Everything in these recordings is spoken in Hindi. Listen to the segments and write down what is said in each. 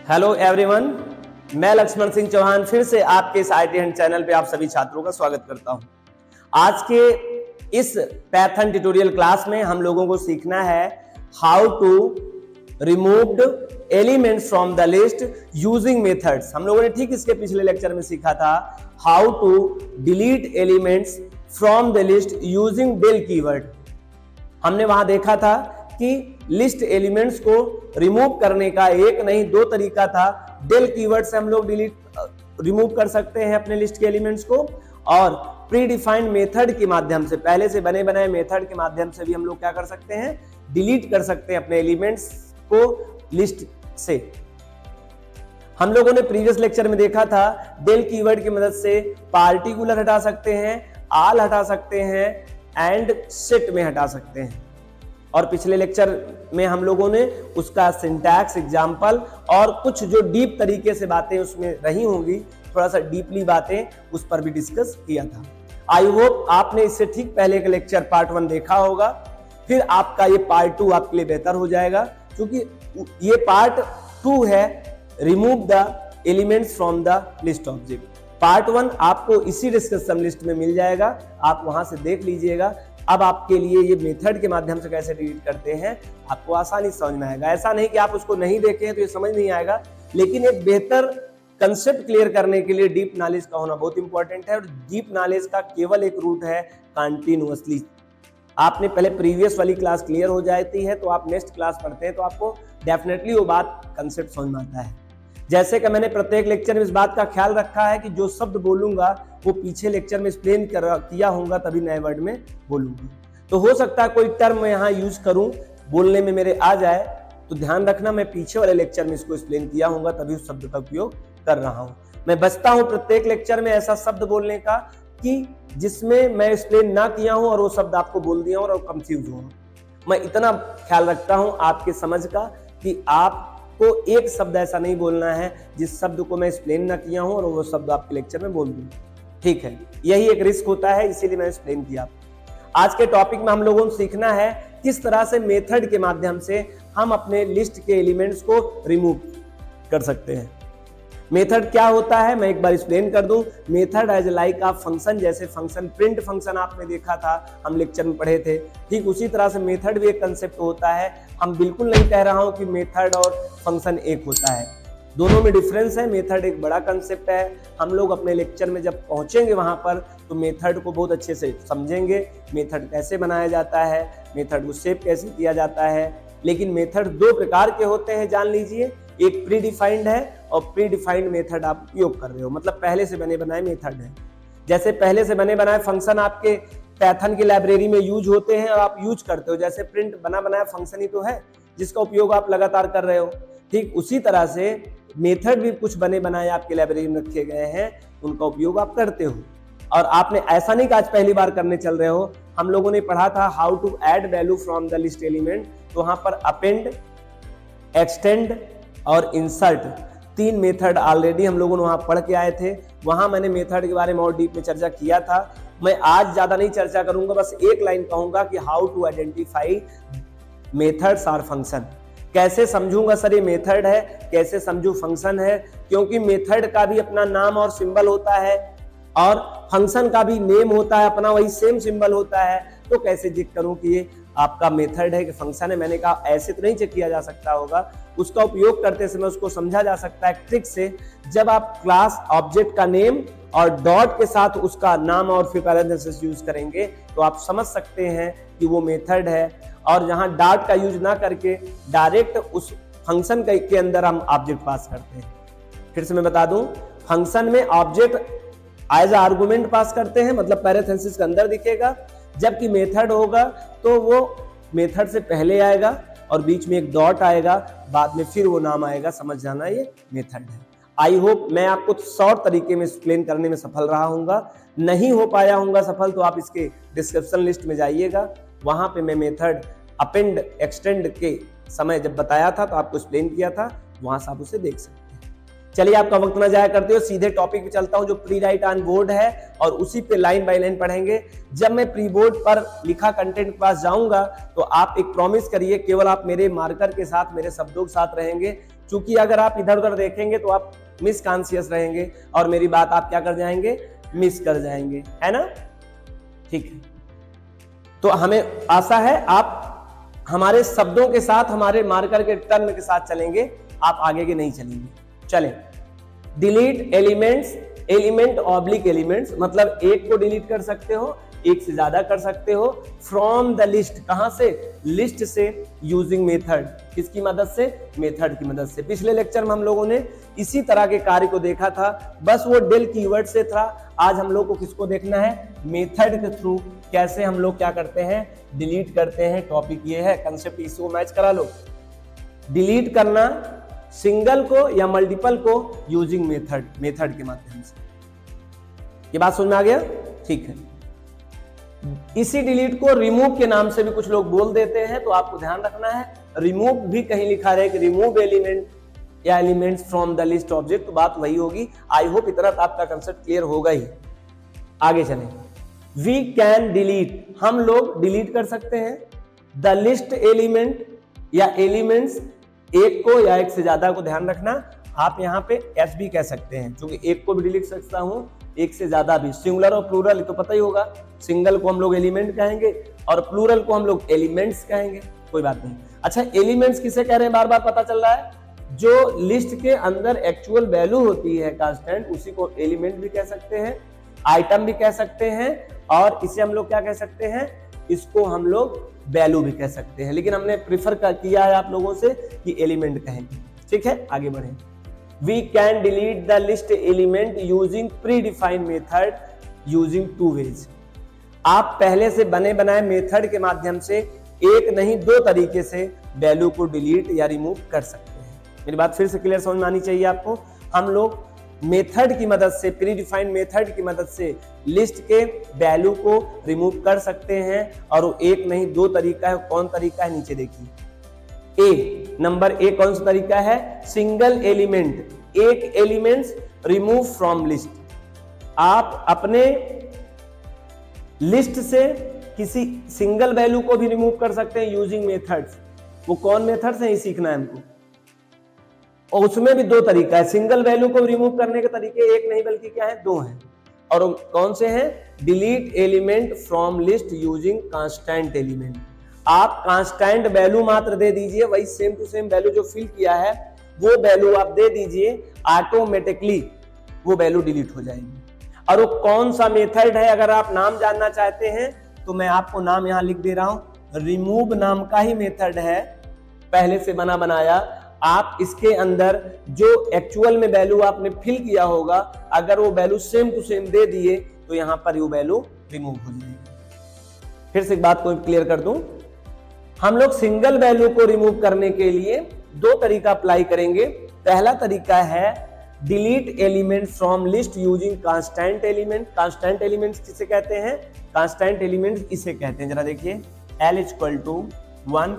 हेलो एवरीवन, मैं लक्ष्मण सिंह चौहान फिर से आपके इस IT हंट चैनल पे आप सभी छात्रों का स्वागत करता हूं। आज के इस पैथन ट्यूटोरियल क्लास में हम लोगों को सीखना है how to remove elements from the list using methods. हम लोगों ने ठीक इसके पिछले लेक्चर में सीखा था how to delete elements from the list using del keyword. हमने वहां देखा था कि लिस्ट एलिमेंट्स को रिमूव करने का एक नहीं दो तरीका था। del कीवर्ड से हम लोग रिमूव कर सकते हैं अपने लिस्ट के एलिमेंट्स को, और प्री डिफाइंड मेथड के माध्यम से, पहले से बने बनाए मेथड के माध्यम से भी हम लोग क्या कर सकते हैं, डिलीट कर सकते हैं अपने एलिमेंट्स को लिस्ट से। हम लोगों ने प्रीवियस लेक्चर में देखा था del कीवर्ड की मदद से पार्टिकुलर हटा सकते हैं, ऑल हटा सकते हैं एंड सेट में हटा सकते हैं। और पिछले लेक्चर में हम लोगों ने उसका सिंटैक्स, एग्जाम्पल और कुछ जो डीप तरीके से बातें उसमें रही होंगी, थोड़ा सा डीपली बातें उस पर भी डिस्कस किया था। आई होप आपने इससे ठीक पहले का लेक्चर पार्ट 1 देखा होगा, फिर आपका ये पार्ट 2 आपके लिए बेहतर हो जाएगा, क्योंकि ये पार्ट 2 है remove the elements from the list object. Part 1 आपको इसी डिस्कशन लिस्ट में मिल जाएगा, आप वहां से देख लीजिएगा। अब आपके लिए ये मेथड के माध्यम से कैसे डिलीट करते हैं आपको आसानी समझ में आएगा। ऐसा नहीं कि आप उसको नहीं देखें तो ये समझ नहीं आएगा, लेकिन एक बेहतर कंसेप्ट क्लियर करने के लिए डीप नॉलेज का होना बहुत इंपॉर्टेंट है। और डीप नॉलेज का केवल एक रूट है कंटिन्यूअसली। आपने पहले प्रीवियस वाली क्लास क्लियर हो जाती है तो आप नेक्स्ट क्लास पढ़ते हैं तो आपको डेफिनेटली वो बात कंसेप्ट समझ में आता है। जैसे कि मैंने प्रत्येक लेक्चर में इस बात का ख्याल रखा है कि जो शब्द बोलूंगा वो पीछे लेक्चर में एक्सप्लेन किया होगा तभी नए वर्ड में बोलूंगा। तो हो सकता है कोई टर्म मैं यहाँ यूज करूं, बोलने में मेरे आ जाए, तो ध्यान रखना मैं पीछे वाले लेक्चर में इसको एक्सप्लेन किया होगा तभी उस शब्द का उपयोग कर रहा हूं। मैं बचता हूं प्रत्येक लेक्चर में ऐसा शब्द बोलने का कि जिसमें मैं एक्सप्लेन ना किया हूं और वो शब्द आपको बोल दिया और कंफ्यूज हो। मैं इतना ख्याल रखता हूं आपके समझ का कि आपको एक शब्द ऐसा नहीं बोलना है जिस शब्द को मैं एक्सप्लेन ना किया हूं और वो शब्द आपके लेक्चर में बोल दूं। ठीक है, यही एक रिस्क होता है, इसीलिए मैंने एक्सप्लेन किया। आज के टॉपिक में हम लोगों को सीखना है किस तरह से मेथड के माध्यम से हम अपने लिस्ट के एलिमेंट्स को रिमूव कर सकते हैं। मेथड क्या होता है मैं एक बार एक्सप्लेन कर दूं। Method as like of function, जैसे फंक्शन प्रिंट फंक्शन आपने देखा था, हम लेक्चर में पढ़े थे, ठीक उसी तरह से मेथड भी एक कंसेप्ट होता है। हम बिल्कुल नहीं कह रहा हूं कि मेथड और फंक्शन एक होता है, दोनों में डिफरेंस है। मेथड एक बड़ा कंसेप्ट है, हम लोग अपने लेक्चर में जब पहुंचेंगे वहां पर तो मेथड को बहुत अच्छे से समझेंगे, मेथड कैसे बनाया जाता है, मेथड को सेव कैसे किया जाता है। लेकिन मेथड दो प्रकार के होते हैं, जान लीजिए। एक प्री डिफाइंड है और प्री डिफाइंड मेथड आप उपयोग कर रहे हो, मतलब पहले से बने बनाए मेथड है। जैसे पहले से बने बनाए फंक्शन आपके पैथन की लाइब्रेरी में यूज होते हैं और आप यूज करते हो, जैसे प्रिंट बना बनाया फंक्शन ही तो है जिसका उपयोग आप लगातार कर रहे हो। ठीक उसी तरह से मेथड भी कुछ बने बनाए आपके लाइब्रेरी में रखे गए हैं, उनका उपयोग आप करते हो। और आपने ऐसा नहीं कि आज पहली बार करने चल रहे हो, हम लोगों ने पढ़ा था how to add value from the list element. तो वहां पर अपेंड, एक्सटेंड और इंसर्ट 3 मेथड ऑलरेडी हम लोगों ने वहां पढ़ के आए थे। वहां मैंने मेथड के बारे में और डीप में चर्चा किया था। मैं आज ज्यादा नहीं चर्चा करूंगा, बस एक लाइन कहूंगा कि हाउ टू आइडेंटिफाई मेथड्स और फंक्शन। कैसे समझूंगा सर ये मेथड है, कैसे समझू फंक्शन है, क्योंकि मेथड का भी अपना नाम और सिंबल होता है और फंक्शन का भी नेम होता है अपना, वही सेम सिंबल होता है। तो कैसे चेक करूं कि ये आपका मेथड है कि फंक्शन है। मैंने कहा ऐसे तो नहीं चेक किया जा सकता होगा, उसका उपयोग करते समय उसको समझा जा सकता है ट्रिक से। जब आप क्लास ऑब्जेक्ट का नेम और डॉट के साथ उसका नाम और फिर पैरेंथेसिस यूज करेंगे तो आप समझ सकते हैं कि वो मेथड है। और जहां डॉट का यूज ना करके डायरेक्ट उस फंक्शन के अंदर हम ऑब्जेक्ट पास करते हैं। फिर से मैं बता दूं, फंक्शन में ऑब्जेक्ट एज आर्गुमेंट पास करते हैं, मतलब पैरेंथेसिस के अंदर दिखेगा, जबकि मेथड होगा तो वो मेथड से पहले आएगा और बीच में एक डॉट आएगा, बाद में फिर वो नाम आएगा। समझ जाना ये मेथड है। आई होप मैं आपको शॉर्ट तरीके में एक्सप्लेन करने में सफल रहा हूँगा। नहीं हो पाया हूँगा सफल तो आप इसके डिस्क्रिप्शन लिस्ट में जाइएगा, वहां पे मैं मेथड अपेंड एक्सटेंड के समय जब बताया था तो आपको एक्सप्लेन किया था, वहां से आप उसे देख सकते हैं। चलिए आपका वक्त ना जाया करते हो, सीधे टॉपिक पे चलता हूं जो प्री राइट ऑन बोर्ड है और उसी पे लाइन बाय लाइन पढ़ेंगे। जब मैं प्री बोर्ड पर लिखा कंटेंट के पास जाऊंगा तो आप एक प्रॉमिस करिए, केवल आप मेरे मार्कर के साथ, मेरे शब्दों के साथ रहेंगे, क्योंकि अगर आप इधर उधर देखेंगे तो आप मिस कॉन्शियस रहेंगे और मेरी बात आप क्या कर जाएंगे, मिस कर जाएंगे, है ना। ठीक है, तो हमें आशा है आप हमारे शब्दों के साथ, हमारे मार्कर के टर्म के साथ चलेंगे, आप आगे के नहीं चलेंगे। चलें, delete elements, element oblique elements, मतलब एक को डिलीट कर सकते हो, एक से ज्यादा कर सकते हो। फ्रॉम द लिस्ट, कहां से, लिस्ट से। यूजिंग मेथड, किसकी मदद से, मेथड की मदद से। पिछले लेक्चर में हम लोगों ने इसी तरह के कार्य को देखा था, बस वो डेल कीवर्ड से था। आज हम लोग को किसको देखना है, मेथड के थ्रू कैसे हम लोग क्या करते हैं, डिलीट करते हैं। टॉपिक ये है, कंसेप्ट इसको मैच करा लो। डिलीट करना सिंगल को या मल्टीपल को यूजिंग मेथड, मेथड के माध्यम से। ये बात समझ में आ गया, ठीक है। इसी डिलीट को रिमूव के नाम से भी कुछ लोग बोल देते हैं, तो आपको ध्यान रखना है, रिमूव भी कहीं लिखा रहे कि रिमूव एलिमेंट या elements from the list object, तो बात वही होगी। आई होप इतना आपका कंसेप्ट क्लियर होगा ही। आगे चलें, वी कैन डिलीट, हम लोग डिलीट कर सकते हैं द लिस्ट एलिमेंट या एलिमेंट्स, एक को या एक से ज्यादा को, ध्यान रखना। आप यहाँ पे एस भी कह सकते हैं, क्योंकि एक को भी डिलीट कर सकता हूं, एक से ज्यादा भी। सिंगुलर और प्लूरल तो पता ही होगा, सिंगल को हम लोग एलिमेंट कहेंगे और प्लूरल को हम लोग एलिमेंट्स कहेंगे, कोई बात नहीं। अच्छा, एलिमेंट्स किसे कह रहे हैं, बार बार पता चल रहा है, जो लिस्ट के अंदर एक्चुअल वैल्यू होती है कांस्टेंट, उसी को एलिमेंट भी कह सकते हैं, आइटम भी कह सकते हैं, और इसे हम लोग क्या कह सकते हैं, इसको हम लोग वैल्यू भी कह सकते हैं। लेकिन हमने प्रीफर किया है आप लोगों से कि एलिमेंट कहेंगे, ठीक है। आगे बढ़े, we can delete the list element using predefined method using two ways। आप पहले से बने बनाए मेथड के माध्यम से एक नहीं दो तरीके से वैल्यू को डिलीट या रिमूव कर सकते हैं। मेरी बात फिर से क्लियर समझ में आनी चाहिए आपको। हम लोग मेथड की मदद से, प्रीडिफाइंड मेथड की मदद से लिस्ट के वैल्यू को रिमूव कर सकते हैं, और वो एक नहीं दो तरीका है। कौन तरीका है, नीचे देखिए। ए, नंबर ए कौन सा तरीका है, सिंगल एलिमेंट, एक एलिमेंट्स रिमूव फ्रॉम लिस्ट। आप अपने लिस्ट से किसी सिंगल वैल्यू को भी रिमूव कर सकते हैं यूजिंग मेथड्स। वो कौन मेथड्स है, ये सीखना है हमको। और उसमें भी दो तरीका है, सिंगल वैल्यू को रिमूव करने के तरीके एक नहीं बल्कि क्या है, दो हैं। और कौन से हैं, delete element from list using constant element. आप कांस्टेंट वैल्यू मात्र दे दीजिए, वही सेम टू सेम वैल्यू जो फिल किया है वो वैल्यू आप दे दीजिए, ऑटोमेटिकली वो वैल्यू डिलीट हो जाएगी। और वो कौन सा मेथड है, अगर आप नाम जानना चाहते हैं तो मैं आपको नाम यहां लिख दे रहा हूं, रिमूव नाम का ही मेथड है, पहले से बना बनाया। आप इसके अंदर जो एक्चुअल में वैल्यू आपने फिल किया होगा, अगर वो वैल्यू सेम टू सेम दे दिए तो यहां पर वो वैल्यू रिमूव हो जाएगी। फिर से एक बात को क्लियर कर दूं, हम लोग सिंगल वैल्यू को रिमूव करने के लिए दो तरीका अप्लाई करेंगे। पहला तरीका है delete element from list using constant element. Constant elements किसे कहते हैं, कांस्टेंट एलिमेंट्स इसे कहते हैं, जरा देखिए, L = 1,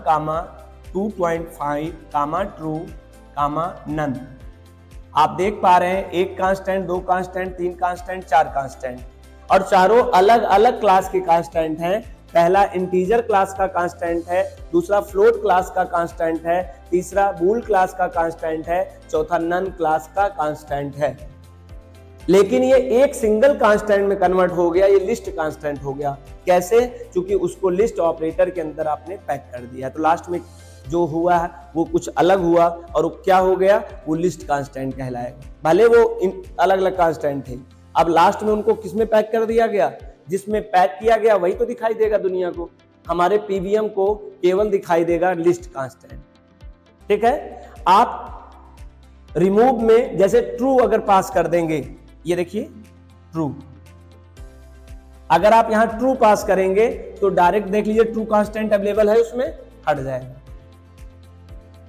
2.5, ट्रू, नन। आप देख पा रहे हैं, एक कांस्टेंट, दो कांस्टेंट, तीन कांस्टेंट, चार कांस्टेंट, और चारों अलग अलग क्लास के कांस्टेंट हैं। पहला इंटीजर क्लास का कांस्टेंट है, दूसरा फ्लोट क्लास का कांस्टेंट है, तीसरा बूल क्लास का कांस्टेंट है, चौथा नन क्लास का कांस्टेंट है। लेकिन ये एक सिंगल कांस्टेंट में कन्वर्ट हो गया, ये लिस्ट कांस्टेंट हो गया। कैसे, क्योंकि उसको लिस्ट ऑपरेटर के अंदर आपने पैक कर दिया, तो लास्ट में जो हुआ है वो कुछ अलग हुआ, और वो क्या हो गया, वो लिस्ट कांस्टेंट कहलाएगा। भले वो अलग अलग कांस्टेंट थे, अब लास्ट में उनको किसमें पैक कर दिया गया, जिसमें पैक किया गया वही तो दिखाई देगा दुनिया को। हमारे पीवीएम को केवल दिखाई देगा लिस्ट कांस्टेंट, ठीक है। आप रिमूव में जैसे ट्रू अगर पास कर देंगे, ये देखिए ट्रू, अगर आप यहां ट्रू पास करेंगे तो डायरेक्ट देख लीजिए ट्रू कांस्टेंट अवेलेबल है, उसमें हट जाएगा।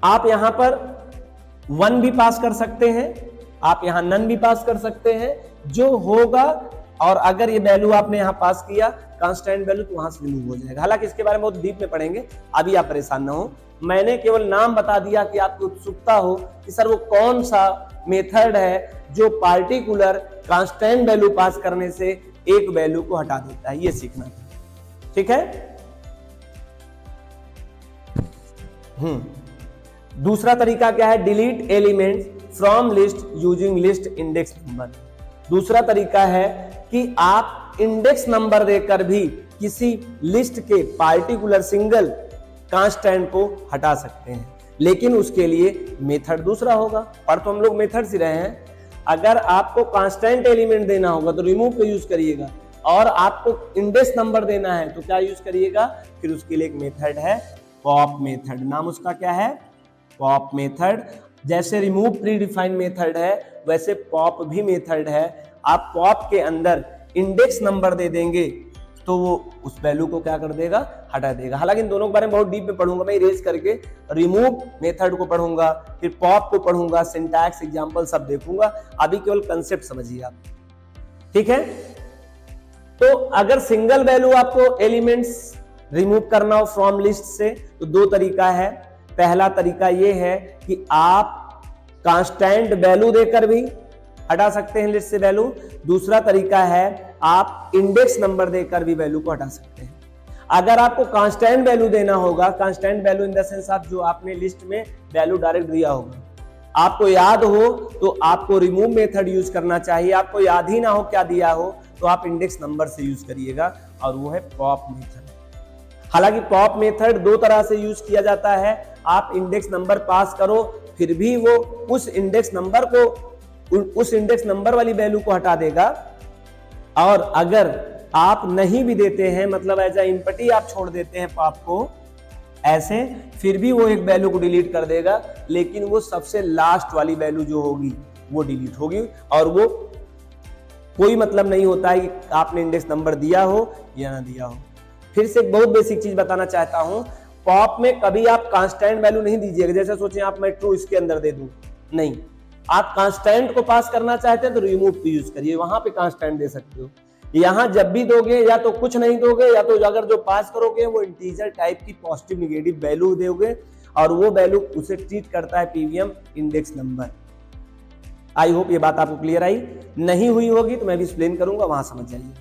आप यहां पर 1 भी पास कर सकते हैं, आप यहां नन भी पास कर सकते हैं, जो होगा। और अगर ये वैल्यू आपने यहां पास किया कांस्टेंट वैल्यू, तो वहां से रिमूव हो जाएगा। हालांकि इसके बारे में बहुत डीप में पढ़ेंगे, अभी आप परेशान ना हो। मैंने केवल नाम बता दिया कि आपको उत्सुकता हो कि सर वो कौन सा मेथड है जो पार्टिकुलर कांस्टेंट वैल्यू पास करने से एक वैल्यू को हटा देता है, ये सीखना था, ठीक है। दूसरा तरीका क्या है, delete elements from list using list index number. दूसरा तरीका है कि आप इंडेक्स नंबर देकर भी किसी लिस्ट के पार्टिकुलर सिंगल कांस्टेंट को हटा सकते हैं, लेकिन उसके लिए मेथड दूसरा होगा। पर तो हम लोग मेथड से रहे हैं, अगर आपको कांस्टेंट एलिमेंट देना होगा तो रिमूव का यूज करिएगा, और आपको इंडेक्स नंबर देना है तो क्या यूज करिएगा, फिर उसके लिए एक मेथड है पॉप मेथड। नाम उसका क्या है, पॉप मेथड। जैसे रिमूव प्री डिफाइंड मेथड है वैसे पॉप भी मेथड है। आप पॉप के अंदर इंडेक्स नंबर दे देंगे तो वो उस वैल्यू को क्या कर देगा, हटा देगा। हालांकि इन दोनों के बारे में बहुत डीप में पढ़ूंगा मैं, इरेज करके रिमूव मेथड को पढ़ूंगा, फिर पॉप को पढ़ूंगा, सिंटैक्स एग्जांपल सब देखूंगा। अभी केवल कंसेप्ट समझिए आप, ठीक है। तो अगर सिंगल वैल्यू आपको एलिमेंट्स रिमूव करना हो फ्रॉम लिस्ट से तो दो तरीका है। पहला तरीका ये है कि आप कांस्टेंट वैल्यू देकर भी हटा सकते हैं लिस्ट से वैल्यू। दूसरा तरीका है आप इंडेक्स नंबर देकर भी वैल्यू को हटा सकते हैं। अगर आपको कांस्टेंट वैल्यू देना होगा, constant value in the sense आप जो आपने लिस्ट में वैल्यू डायरेक्ट दिया होगा, आपको याद हो तो आपको रिमूव मेथड यूज करना चाहिए। आपको याद ही ना हो क्या दिया हो तो आप इंडेक्स नंबर से यूज करिएगा, और वो है पॉप मेथड। हालांकि पॉप मेथड दो तरह से यूज किया जाता है। आप इंडेक्स नंबर पास करो फिर भी वो उस इंडेक्स नंबर वाली वैल्यू को हटा देगा, और अगर आप नहीं भी देते हैं, मतलब एज इनपुट ही आप छोड़ देते हैं पॉप को ऐसे, फिर भी वो एक वैल्यू को डिलीट कर देगा, लेकिन वो सबसे लास्ट वाली वैल्यू जो होगी वो डिलीट होगी, और वो कोई मतलब नहीं होता है कि आपने इंडेक्स नंबर दिया हो या ना दिया हो। फिर से एक बहुत बेसिक चीज बताना चाहता हूं, पॉप में कभी आप कांस्टेंट वैल्यू नहीं दीजिएगा। जैसे सोचें आप मैं ट्रू इसके अंदर दे दूं, नहीं, आप कांस्टेंट को पास करना चाहते हैं तो रिमूव की यूज करिए, वहां पे कांस्टेंट दे सकते हो। यहां जब भी दोगे या तो कुछ नहीं दोगे, या तो अगर जो पास करोगे वो इंटीजर टाइप की पॉजिटिव निगेटिव वैल्यू दोगे, और वो वैल्यू उसे ट्रीट करता है PVM index number. I hope ये बात आपको क्लियर आई। नहीं हुई होगी तो मैं भी एक्सप्लेन करूंगा, वहां समझ जाइए।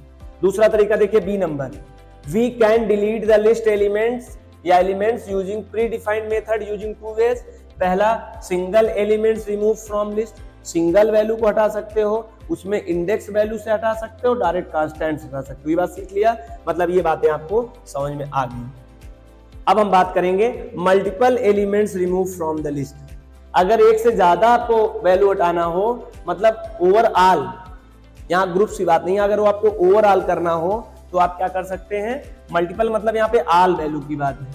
दूसरा तरीका देखिए, B number, we can delete the list elements या elements using predefined method using two ways. पहला, single elements remove from list, single value को हटा सकते हो, उसमें इंडेक्स वैल्यू से हटा सकते हो, डायरेक्ट कांस्टेंट से हटा सकते हो। ये बात सीख लिया, मतलब ये बातें आपको समझ में आ गई। अब हम बात करेंगे multiple elements remove from the list. अगर एक से ज्यादा आपको वैल्यू हटाना हो, मतलब ओवरऑल, यहाँ ग्रुप्स की बात नहीं है, अगर वो आपको ओवरऑल करना हो तो आप क्या कर सकते हैं, मल्टीपल मतलब यहाँ पे ऑल वैल्यू की बात है,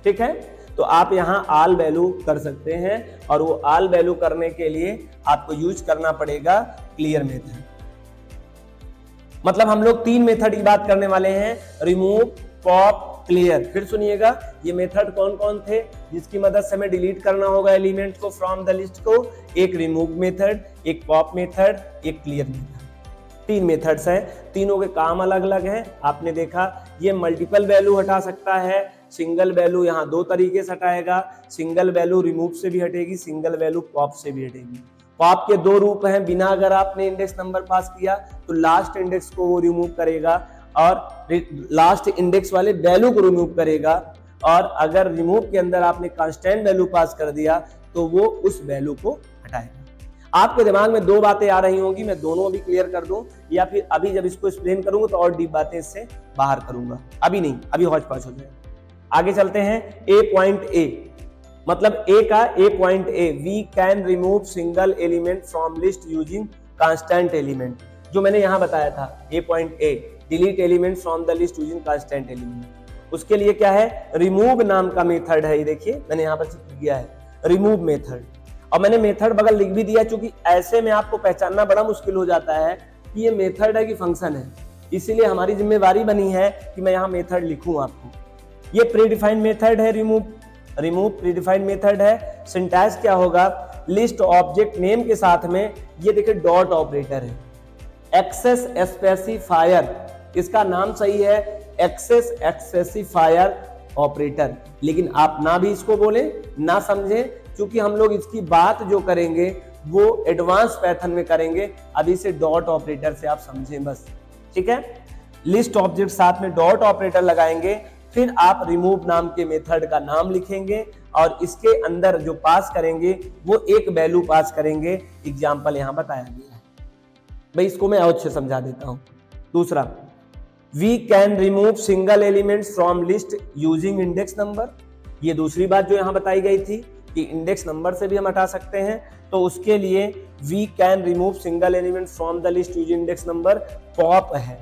ठीक है। तो आप यहाँ ऑल वैल्यू कर सकते हैं, और वो ऑल वैल्यू करने के लिए आपको यूज करना पड़ेगा क्लियर मेथड। मतलब हम लोग तीन मेथड की बात करने वाले हैं, रिमूव, पॉप, क्लियर। फिर सुनिएगा ये मेथड कौन कौन थे जिसकी मदद से हमें डिलीट करना होगा एलिमेंट को फ्रॉम द लिस्ट को। एक रिमूव मेथड, एक पॉप मेथड, एक क्लियर मेथड। तीन मेथड्स हैं, तीनों के काम अलग अलग हैं। आपने देखा ये मल्टीपल वैल्यू हटा सकता है, सिंगल वैल्यू यहाँ दो तरीके से हटाएगा, सिंगल वैल्यू रिमूव से भी हटेगी, सिंगल वैल्यू पॉप से भी हटेगी। पॉप के दो रूप हैं, बिना अगर आपने इंडेक्स नंबर पास किया तो लास्ट इंडेक्स को वो रिमूव करेगा, और लास्ट इंडेक्स वाले वैल्यू को रिमूव करेगा, और अगर रिमूव के अंदर आपने कांस्टेंट वैल्यू पास कर दिया तो वो उस वैल्यू को हटाएगा। आपके दिमाग में दो बातें आ रही होंगी, मैं दोनों भी क्लियर कर दूं, या फिर अभी जब इसको एक्सप्लेन करूंगा तो और डीप बातें इससे बाहर करूंगा, अभी नहीं, अभी हौच पाच हो जाए। आगे चलते हैं, ए पॉइंट ए, मतलब ए का A point A, we can remove single element from list using constant element. जो मैंने यहां बताया था, A point A, delete element from the list using constant element. उसके लिए क्या है, रिमूव नाम का मेथड है। ये देखिए मैंने यहां पर चित्र किया है, रिमूव मेथड, और मैंने मेथड बगल लिख भी दिया, क्योंकि ऐसे में आपको पहचानना बड़ा मुश्किल हो जाता है कि ये मेथड है कि फंक्शन है, इसीलिए हमारी जिम्मेवारी बनी है कि मैं यहाँ मेथड लिखूं आपको। ये प्रीडिफाइंड मेथड है रिमूव प्रीडिफाइंड मेथड है। सिंटैक्स क्या होगा, लिस्ट ऑब्जेक्ट नेम के साथ में ये देखिए डॉट ऑपरेटर है, एक्सेस स्पेसिफायर, इसका नाम सही है एक्सेस स्पेसिफायर ऑपरेटर, लेकिन आप ना भी इसको बोले ना समझे, क्योंकि हम लोग इसकी बात जो करेंगे वो एडवांस पैथन में करेंगे। अभी से डॉट ऑपरेटर से आप समझें बस, ठीक है। लिस्ट ऑब्जेक्ट साथ में डॉट ऑपरेटर लगाएंगे, फिर आप रिमूव नाम के मेथड का नाम लिखेंगे, और इसके अंदर जो पास करेंगे वो एक वैल्यू पास करेंगे। एग्जाम्पल यहां बताया गया है भाई, इसको मैं और से समझा देता हूं। दूसरा, we can remove single elements from list using index number. ये दूसरी बात जो यहां बताई गई थी कि इंडेक्स नंबर से भी हम हटा सकते हैं, तो उसके लिए we can remove single element from the list using index number pop है।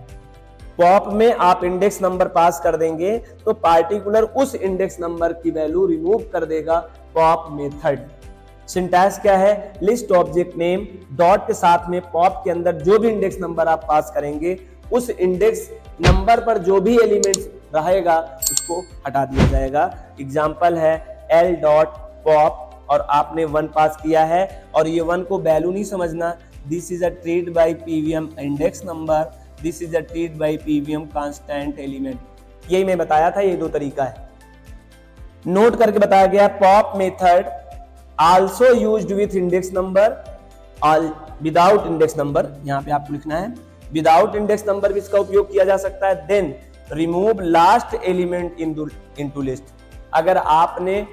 पॉप में आप इंडेक्स नंबर पास कर देंगे तो पार्टिकुलर उस इंडेक्स नंबर की वैल्यू रिमूव कर देगा पॉप मेथड। सिंटैक्स क्या है, लिस्ट ऑब्जेक्ट नेम डॉट के साथ में पॉप के अंदर जो भी इंडेक्स नंबर आप पास करेंगे उस इंडेक्स नंबर पर जो भी एलिमेंट्स रहेगा उसको हटा दिया जाएगा। एग्जाम्पल है एल डॉट पॉप और आपने 1 पास किया है और ये 1 को वैल्यू नहीं समझना, this is a treat by PVM index number, this is a treat by PVM constant element. यही मैं बताया था, ये 2 तरीका है। नोट करके बताया गया pop method also used with index number without index number, यहां पे आपको लिखना है विदाउट इंडेक्स नंबर भी इसका उपयोग किया जा सकता है। Then remove last element into list. अगर आपने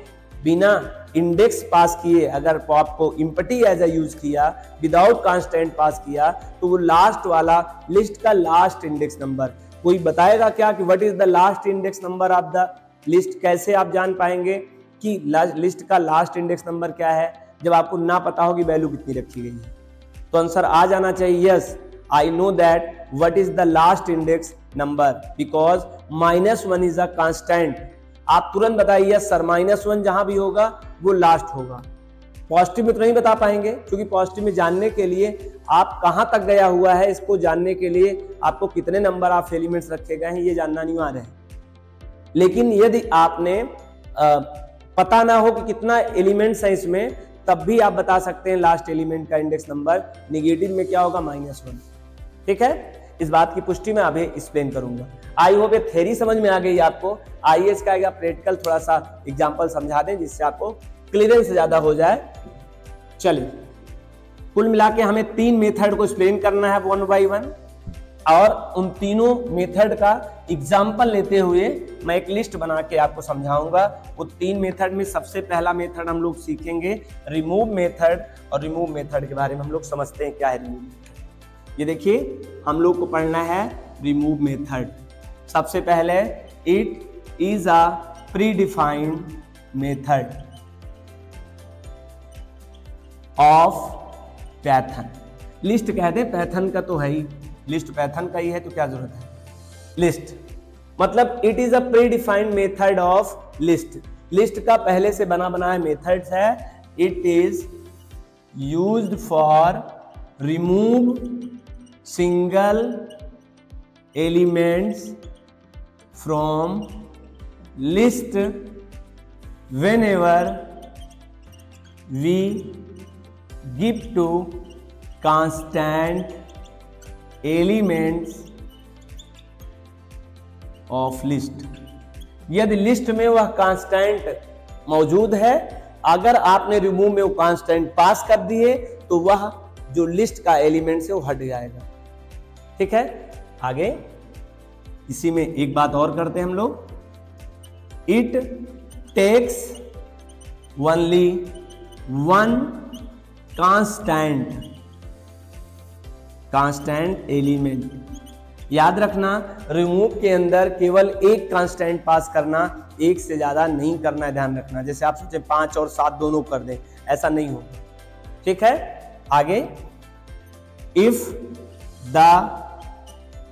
बिना इंडेक्स पास किए अगर पॉप को इम्पटी एज अ यूज किया, विदाउट कांस्टेंट पास किया, तो वो लास्ट वाला लिस्ट का लास्ट इंडेक्स नंबर, कोई बताएगा क्या कि what is the last index number of the list. कैसे आप जान पाएंगे कि लिस्ट का लास्ट इंडेक्स नंबर क्या है जब आपको ना पता हो कि वैल्यू कितनी रखी गई है। तो आंसर आ जाना चाहिए yes, I know that what is the last index number because -1 is a constant. आप तुरंत बताइए सर, -1 जहां भी होगा वो लास्ट होगा। पॉजिटिव में तो नहीं बता पाएंगे क्योंकि पॉजिटिव में जानने के लिए आप कहां तक गया हुआ है, इसको जानने के लिए आपको कितने नंबर ऑफ एलिमेंट्स रखे गए हैं ये जानना अनिवार्य है। लेकिन यदि आपने पता ना हो कि कितना एलिमेंट्स है इसमें, तब भी आप बता सकते हैं लास्ट एलिमेंट का इंडेक्स नंबर। नेगेटिव में क्या होगा, -1। ठीक है, इस बात की पुष्टि मैं अभी एक्सप्लेन करूंगा। आई होप ये थ्योरी समझ में आ गई आपको। आइए इसका आगे प्रैक्टिकल थोड़ा सा एग्जांपल समझा दें जिससे आपको क्लियरेंस ज्यादा हो जाए। चलिए, कुल मिला के हमें 3 मेथड को एक्सप्लेन करना है 1 by 1 और उन तीनों मेथड का एग्जाम्पल लेते हुए मैं एक लिस्ट बना के आपको समझाऊंगा। वो 3 मेथड में सबसे पहला मेथड हम लोग सीखेंगे रिमूव मेथड, और रिमूव मेथड के बारे में हम लोग समझते हैं क्या है रिमूव मेथड। ये देखिए, हम लोग को पढ़ना है रिमूव मेथड। सबसे पहले it is a predefined method of Python. List कहते हैं, पैथन का तो है ही, लिस्ट पैथन का ही है तो क्या जरूरत है। लिस्ट मतलब it is a predefined method of list. List का पहले से बना बनाया मेथड्स है। It is used for remove single elements from list whenever we give to constant elements of list। यदि लिस्ट में वह कांस्टेंट मौजूद है, अगर आपने रिमूव में वो कांस्टेंट पास कर दिए तो वह जो लिस्ट का एलिमेंट है वो हट जाएगा। ठीक है, आगे इसी में एक बात और करते हैं हम लोग। It takes only one constant element. याद रखना, रिमूव के अंदर केवल एक कांस्टेंट पास करना, एक से ज्यादा नहीं करना है, ध्यान रखना। जैसे आप सोचे 5 और 7 दोनों कर दें, ऐसा नहीं होगा। ठीक है, आगे if the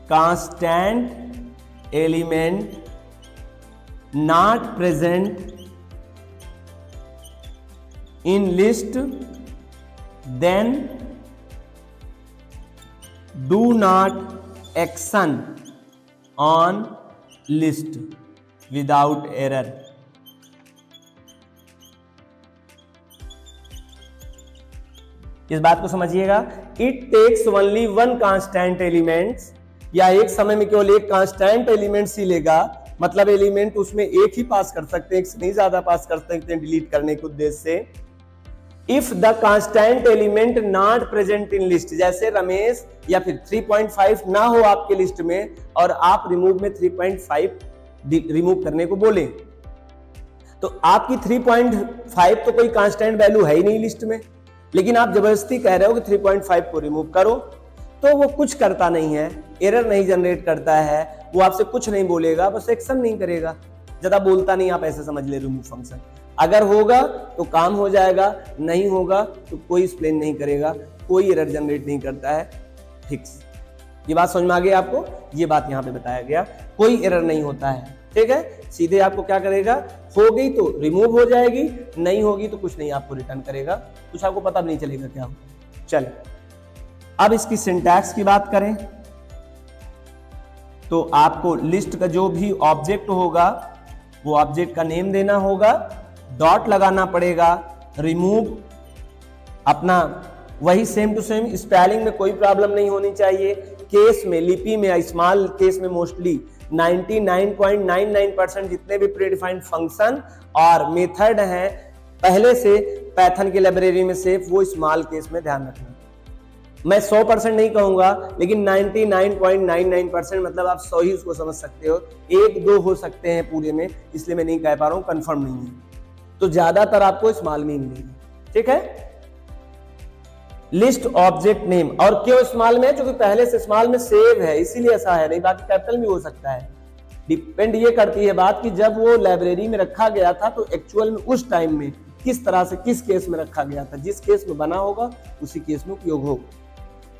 constant element not present in list then do not action on list without error। इस बात को समझिएगा। It takes only one constant elements, या एक समय में केवल एक कांस्टेंट एलिमेंट्स ही लेगा, मतलब एलिमेंट उसमें एक ही पास कर सकते हैं, एक से नहीं ज्यादा पास कर सकते हैं डिलीट करने के उद्देश्य से। If the constant element not present in list, जैसे रमेश या फिर 3.5 ना हो आपके लिस्ट में और आप रिमूव में 3.5 रिमूव करने को बोले, तो आपकी 3.5 तो कोई कांस्टेंट वैल्यू है ही नहीं लिस्ट में, लेकिन आप जबरदस्ती कह रहे हो कि 3.5 को रिमूव करो, तो वो कुछ करता नहीं है, एरर नहीं जनरेट करता है, वो आपसे कुछ नहीं बोलेगा, बस एक्शन नहीं करेगा, ज्यादा बोलता नहीं, आप ऐसे समझ ले रिमूव फंक्शन। अगर होगा तो काम हो जाएगा, नहीं होगा तो कोई एक्सप्लेन नहीं करेगा, कोई एरर जनरेट नहीं करता है, फिक्स। ये बात समझ में आ गई आपको? ये बात यहाँ पे बताया गया, कोई एरर नहीं होता है, ठीक है। सीधे आपको क्या करेगा, हो गई तो रिमूव हो जाएगी, नहीं होगी तो कुछ नहीं आपको रिटर्न करेगा, कुछ आपको पता भी नहीं चलेगा क्या होगा। चले अब इसकी सिंटैक्स की बात करें तो आपको लिस्ट का जो भी ऑब्जेक्ट होगा वो ऑब्जेक्ट का नेम देना होगा, डॉट लगाना पड़ेगा, रिमूव अपना वही सेम टू सेम, स्पेलिंग में कोई प्रॉब्लम नहीं होनी चाहिए, केस में, लिपि में, स्मॉल केस में मोस्टली 99.99% जितने भी प्रीडिफाइंड फंक्शन और मेथड हैं पहले से पाइथन की लाइब्रेरी में सेव, वो स्मॉल केस में ध्यान रखना। मैं 100% नहीं कहूंगा, लेकिन 99.99% मतलब आप 100 ही उसको समझ सकते हो, 1-2 हो सकते हैं पूरे में, इसलिए मैं नहीं कह पा रहा हूं, कंफर्म नहीं है, तो ज्यादातर आपको स्मॉल में ही मिलेगी, ठीक है। लिस्ट ऑब्जेक्ट नेम, और क्यों स्मॉल में? क्योंकि पहले से स्मॉल में सेव है, इसीलिए ऐसा है, नहीं बाकी कैपिटल भी हो सकता है। डिपेंड ये करती है बात कि जब वो लाइब्रेरी में रखा गया था तो एक्चुअल में उस टाइम में किस तरह से, किस केस में रखा गया था, जिस केस में बना होगा उसी केस में उपयोग होगा।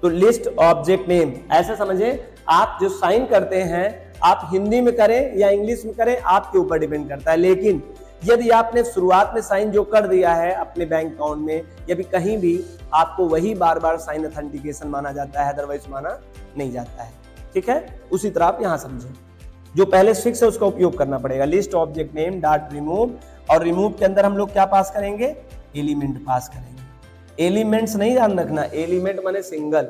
तो लिस्ट ऑब्जेक्ट नेम ऐसे समझे, आप जो साइन करते हैं आप हिंदी में करें या इंग्लिश में करें आपके ऊपर डिपेंड करता है, लेकिन यदि आपने शुरुआत में साइन जो कर दिया है अपने बैंक अकाउंट में या भी कहीं भी, आपको वही बार बार साइन ऑथेंटिकेशन माना जाता है, अदरवाइज माना नहीं जाता है, ठीक है। उसी तरह आप यहां समझें, जो पहले फिक्स है उसका उपयोग करना पड़ेगा, list object name dot remove, और रिमूव के अंदर हम लोग क्या पास करेंगे, एलिमेंट पास करेंगे। एलिमेंट्स नहीं ध्यान रखना, एलिमेंट माने सिंगल,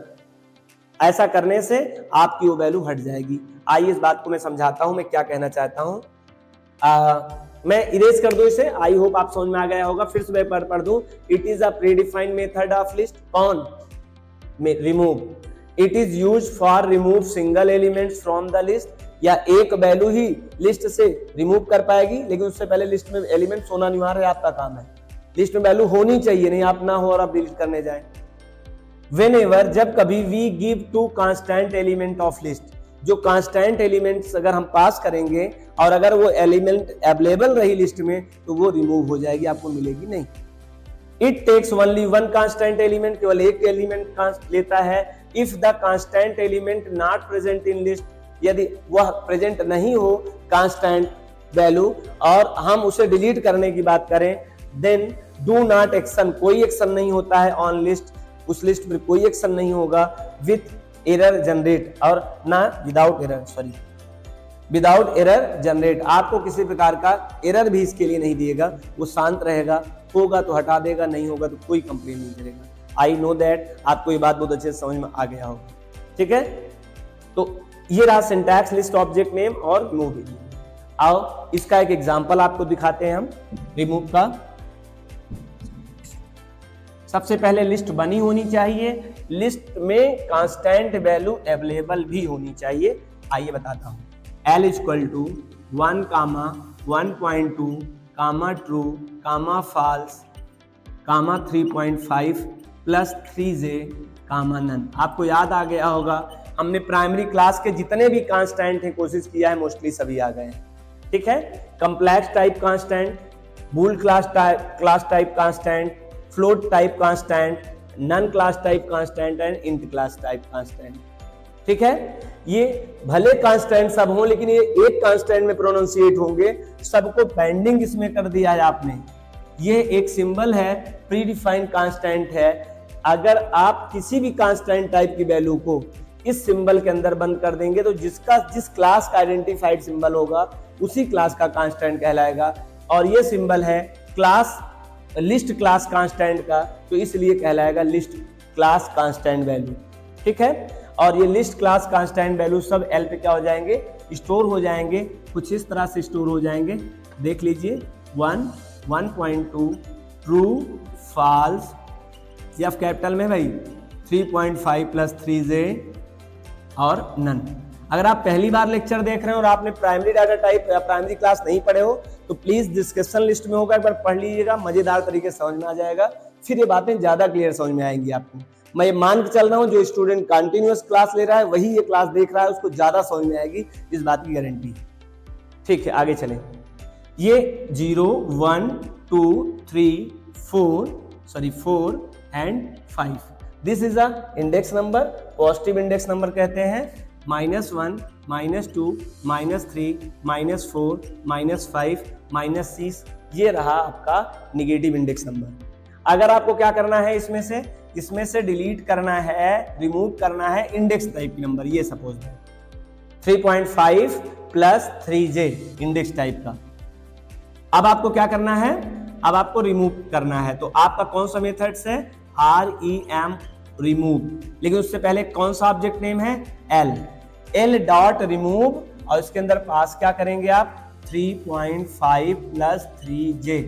ऐसा करने से आपकी वो वैल्यू हट जाएगी। आइए इस बात को मैं समझाता हूं, मैं क्या कहना चाहता हूं। मैं इरेज कर दूं इसे, आई होप आप समझ में आ गया होगा, फिर से मैं पढ़ दूं। It is a predefined method of list, कौन? Remove. It is used for remove single elements from the list, या एक वैल्यू ही लिस्ट से रिमूव कर पाएगी, लेकिन उससे पहले लिस्ट में एलिमेंट्स होना अनिवार्य है, आपका काम है, लिस्ट में वैल्यू होनी चाहिए, नहीं आप ना हो और आप डिलीट करने जाए। Whenever, जब कभी we give two constant element of list, जो कांस्टेंट एलिमेंट्स अगर हम पास करेंगे और अगर वो एलिमेंट अवेलेबल रही लिस्ट में तो वो रिमूव हो जाएगी, आपको मिलेगी नहीं। It takes only one constant element, केवल एक एलिमेंट लेता है। If the constant element not present in list, यदि वह प्रेजेंट नहीं हो कांस्टेंट वैल्यू और हम उसे डिलीट करने की बात करें, देन डू नॉट एक्शन, कोई एक्शन नहीं होता है ऑन लिस्ट, उस लिस्ट में कोई एक्शन नहीं होगा, विथ एरर जनरेट, और ना without error, sorry without error generate, आपको किसी प्रकार का एरर भी इसके लिए नहीं दिएगा, वो शांत रहेगा, होगा तो हटा देगा, नहीं होगा तो कोई कंप्लेन नहीं करेगा। आई नो दैट आपको ये बात बहुत अच्छे से समझ में आ गया होगा, ठीक है। तो ये रहा सिंटैक्स, लिस्ट ऑब्जेक्ट नेम और रिमूव। आओ इसका एक एग्जांपल आपको दिखाते हैं हम रिमूव का। सबसे पहले लिस्ट बनी होनी चाहिए, लिस्ट में कांस्टेंट वैल्यू अवेलेबल भी होनी चाहिए। आइए बताता हूं, L equal to 1, 1.2, true, false, 3.5 plus 3j, none. आपको याद आ गया होगा, हमने प्राइमरी क्लास के जितने भी कांस्टेंट हैं कोशिश किया है, मोस्टली सभी आ गए हैं, ठीक है। Complex type constant, bool class type constant, float type constant, none class type constant and int class type constant, ठीक है। ये भले कांस्टेंट सब हों, लेकिन ये एक कांस्टेंट में प्रोनाउंसिएट होंगे, सबको पेंडिंग इसमें कर दिया है आपने। ये एक सिंबल है, प्रीडिफाइंड कांस्टेंट है। अगर आप किसी भी कांस्टेंट टाइप की वैल्यू को इस सिंबल के अंदर बंद कर देंगे तो जिस क्लास का आइडेंटिफाइड सिंबल होगा उसी क्लास का कांस्टेंट कहलाएगा, और ये सिंबल है क्लास लिस्ट क्लास कांस्टेंट का, तो इसलिए कहलाएगा लिस्ट क्लास कांस्टेंट वैल्यू, ठीक है। और ये लिस्ट क्लास कांस्टेंट वैल्यू सब एल पे क्या हो जाएंगे, स्टोर हो जाएंगे, कुछ इस तरह से स्टोर हो जाएंगे, देख लीजिए 1, 1.2, ट्रू, फॉल्स, एफ कैपिटल में भाई, 3.5 प्लस 3j और नन। अगर आप पहली बार लेक्चर देख रहे हो और आपने प्राइमरी डाटा टाइप या प्राइमरी क्लास नहीं पढ़े हो तो प्लीज डिस्कशन लिस्ट में होगा, एक बार पढ़ लीजिएगा, मजेदार तरीके से समझ में आ जाएगा, फिर ये बातें ज्यादा क्लियर समझ में आएंगी आपको। मैं ये मान के चल रहा हूँ जो स्टूडेंट कंटिन्यूअस क्लास ले रहा है वही ये क्लास देख रहा है, उसको ज्यादा समझ में आएगी, इस बात की गारंटी है। ठीक है, आगे चलें। ये 0 1 2 3 4 and 5, this is a index number, positive index number कहते हैं। -1 -2 -3 -4 -5 -6, ये रहा आपका निगेटिव इंडेक्स नंबर। अगर आपको क्या करना है, इसमें से डिलीट करना है, रिमूव करना है इंडेक्स टाइप की नंबर, ये सपोज है 3.5 + 3j इंडेक्स टाइप का। अब आपको क्या करना है, अब आपको रिमूव करना है, तो आपका कौन सा मेथड्स है, REM रिमूव, लेकिन उससे पहले कौन सा ऑब्जेक्ट नेम है, L डॉट रिमूव, और इसके अंदर पास क्या करेंगे आप 3.5 + 3j,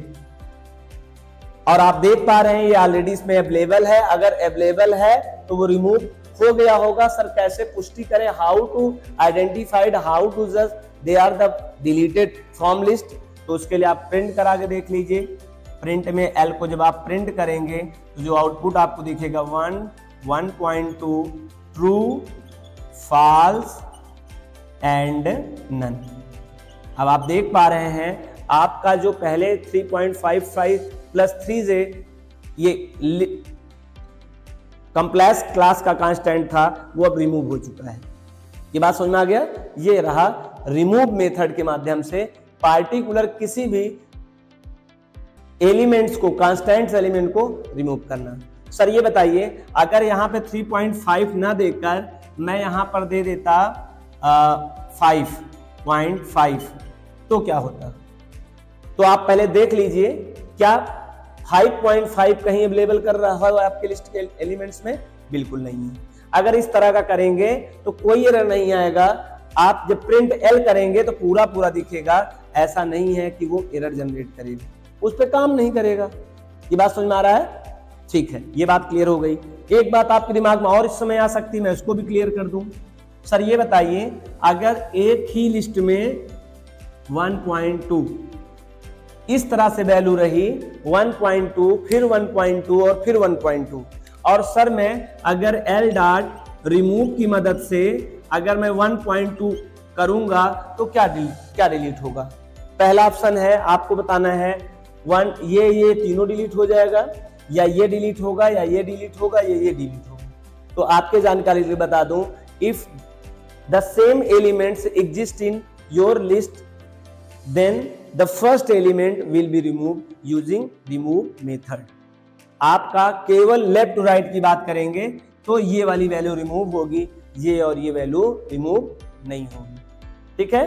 और आप देख पा रहे हैं ये ऑलरेडी इसमें अवेलेबल है। अगर अवेलेबल है तो वो रिमूव हो गया होगा। सर कैसे पुष्टि करें, how to identified, how to just they are the deleted from list, तो उसके लिए आप प्रिंट करा के देख लीजिए। प्रिंट में L को जब आप प्रिंट करेंगे तो जो आउटपुट आपको दिखेगा 1 1.2 ट्रू, फॉल्स एंड नन। अब आप देख पा रहे हैं आपका जो पहले 3.55 + 3j ये कॉम्प्लेक्स क्लास का कांस्टेंट था, वो अब रिमूव हो चुका है। ये बात समझ में आ गया। ये रहा रिमूव मेथड के माध्यम से पार्टिकुलर किसी भी एलिमेंट्स को, कांस्टेंट्स एलिमेंट को रिमूव करना। सर ये बताइए, अगर यहाँ पे 3.5 ना देकर मैं यहाँ पर दे देता 5.5 तो क्या होता? तो आप पहले देख लीजिए क्या 5.5 कहीं अवेलेबल कर रहा है आपके लिस्ट के एलिमेंट्स में? बिल्कुल नहीं है। अगर इस तरह का करेंगे तो कोई एरर नहीं आएगा। आप जब प्रिंट L करेंगे तो पूरा पूरा दिखेगा, ऐसा नहीं है कि वो एरर जनरेट करेगा, उस पर काम नहीं करेगा। ये बात समझ में आ रहा है? ठीक है, ये बात क्लियर हो गई। एक बात आपके दिमाग में और इस समय आ सकती है, मैं उसको भी क्लियर कर दूं। सर ये बताइए, अगर एक ही लिस्ट में 1.2 इस तरह से वैल्यू रही, 1.2 फिर 1.2 और फिर 1.2, और सर मैं अगर L डॉट रिमूव की मदद से अगर मैं 1.2 करूंगा तो क्या डिलीट होगा? पहला ऑप्शन है, आपको बताना है ये तीनों डिलीट हो जाएगा, या ये डिलीट होगा, या ये डिलीट होगा, या ये डिलीट होगा। तो आपके जानकारी के लिए बता दूं, if the same elements exist in your list then the first element will be remove using remove method. आपका केवल लेफ्ट टू राइट की बात करेंगे तो ये वाली वैल्यू रिमूव होगी, ये और ये वैल्यू रिमूव नहीं होगी। ठीक है,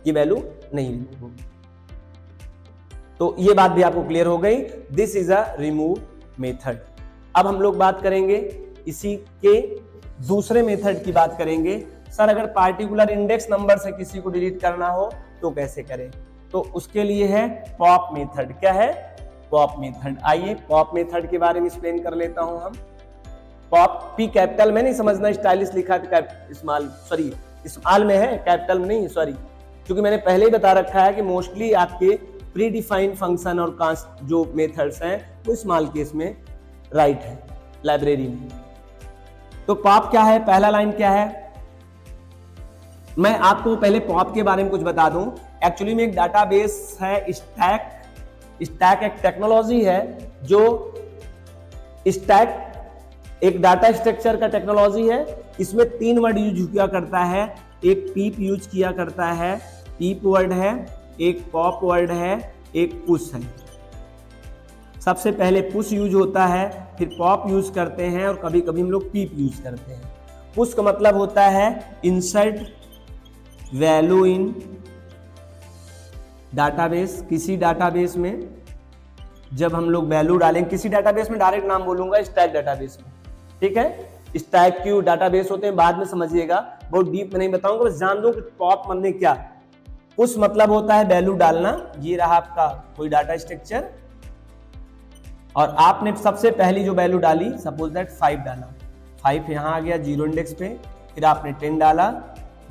ये वैल्यू नहीं रिमूव होगी। तो ये बात भी आपको क्लियर हो गई। This is a remove method. अब हम लोग बात करेंगे इसी के दूसरे मेथड की बात करेंगे। सर अगर पार्टिकुलर इंडेक्स नंबर से किसी को डिलीट करना हो तो कैसे करें? तो उसके लिए है पॉप मेथड। क्या है? Pop method. आइए पॉप मेथड के बारे में एक्सप्लेन कर लेता हूं हम। पॉप P कैपिटल में नहीं समझना, स्टाइलिश लिखा है स्मॉल में है, कैपिटल में नहीं, सॉरी, क्योंकि मैंने पहले ही बता रखा है कि मोस्टली आपके प्री डिफाइंड फंक्शन और जो मेथड्स हैं वो स्मॉल केस में राइट है लाइब्रेरी में। तो पॉप क्या है? पहला लाइन क्या है? मैं आपको पहले पॉप के बारे में कुछ बता दूं। एक्चुअली में एक डाटाबेस है स्टैक एक टेक्नोलॉजी है जो स्टैक एक डाटा स्ट्रक्चर का टेक्नोलॉजी है। इसमें 3 वर्ड यूज किया करता है। एक पीप यूज किया करता है, पीप वर्ड है, एक पॉप वर्ड है, एक पुश है। सबसे पहले पुश यूज होता है, फिर पॉप यूज करते हैं, और कभी कभी हम लोग पीप यूज करते हैं। पुश का मतलब होता है इंसर्ट वैल्यू इन डाटाबेस। किसी डाटाबेस में जब हम लोग वैल्यू डालेंगे, किसी डाटाबेस में डायरेक्ट नाम बोलूंगा स्टैक डाटाबेस में, ठीक है। स्टैक क्यों डाटाबेस होते हैं बाद में समझिएगा, बहुत डीप में नहीं बताऊंगा, बस जान दो कि पॉप मतलब क्या। पुश मतलब होता है वैल्यू डालना। ये रहा आपका कोई डाटा स्ट्रक्चर, और आपने सबसे पहली जो वैल्यू डाली, सपोज दैट 5 डाला, 5 यहाँ आ गया 0 इंडेक्स पे, फिर आपने 10 डाला,